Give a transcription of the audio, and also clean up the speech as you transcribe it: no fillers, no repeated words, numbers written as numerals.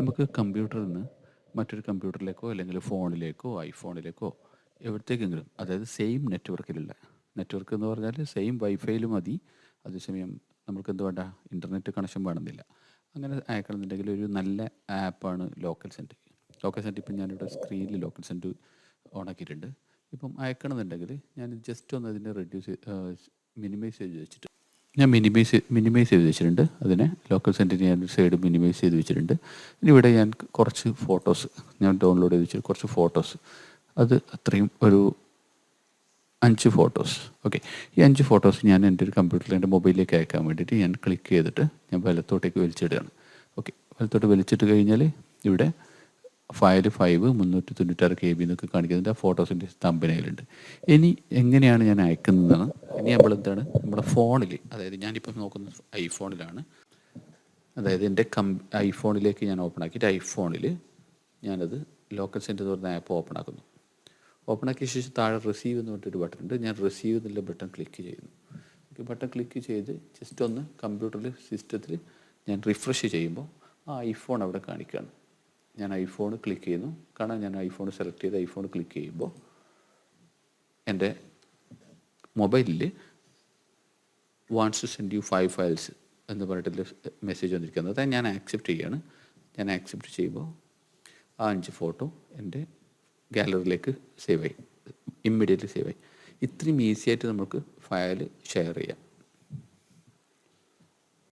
നമുക്ക് കമ്പ്യൂട്ടറിൽ നിന്ന് മറ്റൊരു കമ്പ്യൂട്ടറിലേക്കോ അല്ലെങ്കിൽ ഫോണിലേക്കോ ഐഫോണിലേക്കോ എവിടത്തേക്കെങ്കിലും, അതായത് സെയിം നെറ്റ്വർക്ക് എന്ന് പറഞ്ഞാൽ സെയിം വൈഫൈയിൽ മതി. അതേസമയം നമുക്ക് എന്ത് വേണ്ട, ഇൻ്റർനെറ്റ് കണക്ഷൻ വേണമെന്നില്ല. അങ്ങനെ അയക്കണമെന്നുണ്ടെങ്കിൽ ഒരു നല്ല ആപ്പാണ് ലോക്കൽ സെൻഡ്. ലോക്കൽ സെൻഡ് ഇപ്പം ഞാനിവിടെ സ്ക്രീനിൽ ലോക്കൽ സെൻഡ് ഓണാക്കിയിട്ടുണ്ട്. ഇപ്പം അയക്കണമെന്നുണ്ടെങ്കിൽ ഞാൻ ജസ്റ്റ് ഒന്ന് അതിനെ മിനിമൈസ് ചെയ്ത് വെച്ചിട്ട് ഞാൻ മിനിമൈസ് ചെയ്ത് വെച്ചിട്ടുണ്ട്. അതിനെ ലോക്കൽ സെൻറ്റിന് ഞാൻ സൈഡ് മിനിമൈസ് ചെയ്ത് വെച്ചിട്ടുണ്ട്. ഇനി ഇവിടെ ഞാൻ കുറച്ച് ഫോട്ടോസ് ഞാൻ ഡൗൺലോഡ് ചെയ്ത് വെച്ചിട്ട് കുറച്ച് ഫോട്ടോസ്, അത് അത്രയും ഒരു 5 ഫോട്ടോസ്. ഓക്കെ, ഈ 5 ഫോട്ടോസ് ഞാൻ എൻ്റെ ഒരു കമ്പ്യൂട്ടറിൽ എൻ്റെ മൊബൈലിലേക്ക് അയക്കാൻ വേണ്ടിയിട്ട് ഞാൻ ക്ലിക്ക് ചെയ്തിട്ട് ഞാൻ വലത്തോട്ടേക്ക് വലിച്ചിടുകയാണ്. ഓക്കെ, വലത്തോട്ട് വലിച്ചിട്ട് കഴിഞ്ഞാൽ ഇവിടെ ഫയൽ 5 396 KB എന്നൊക്കെ കാണിക്കുന്നുണ്ട്. ആ ഫോട്ടോസിൻ്റെ തമ്പനയിലുണ്ട്. ഇനി എങ്ങനെയാണ് ഞാൻ അയക്കുന്നതെന്നാണ്. ഇനി നമ്മളെന്താണ്, നമ്മുടെ ഫോണിൽ, അതായത് ഞാനിപ്പം നോക്കുന്നത് ഐഫോണിലാണ്. അതായത് എൻ്റെ ഐഫോണിലേക്ക് ഞാൻ ഓപ്പൺ ആക്കിയിട്ട് ഐഫോണിൽ ഞാനത് ലോക്കൽ സെൻഡ് എന്ന് പറഞ്ഞ ആപ്പ് ഓപ്പൺ ആക്കുന്നു. ഓപ്പൺ ആക്കിയ ശേഷം താഴെ റിസീവ് എന്ന് പറഞ്ഞിട്ടൊരു ബട്ടൺ ഉണ്ട്. ഞാൻ റിസീവ് എന്നുള്ള ബട്ടൺ ക്ലിക്ക് ചെയ്യുന്നു. ഓക്കെ, ബട്ടൺ ക്ലിക്ക് ചെയ്ത് ജസ്റ്റ് ഒന്ന് കമ്പ്യൂട്ടറിൽ സിസ്റ്റത്തിൽ ഞാൻ റിഫ്രഷ് ചെയ്യുമ്പോൾ ആ ഐഫോൺ അവിടെ കാണിക്കുകയാണ്. ഞാൻ ഐഫോൺ ക്ലിക്ക് ചെയ്യുന്നു. കാരണം ഞാൻ ഐഫോൺ സെലക്ട് ചെയ്ത് ഐഫോൺ ക്ലിക്ക് ചെയ്യുമ്പോൾ എൻ്റെ മൊബൈലിൽ wants to send you 5 files എന്ന് പറഞ്ഞിട്ടുള്ള മെസ്സേജ് വന്നിരിക്കുന്നത്. അതായത് ഞാൻ ആക്സെപ്റ്റ് ചെയ്യുകയാണ്. ഞാൻ ആക്സെപ്റ്റ് ചെയ്യുമ്പോൾ ആ 5 ഫോട്ടോ എൻ്റെ ഗാലറിയിലേക്ക് സേവ് ആയി, ഇമ്മീഡിയറ്റ്ലി സേവ് ആയി. ഇത്രയും ഈസി ആയിട്ട് നമുക്ക് ഫയൽ ഷെയർ ചെയ്യാം.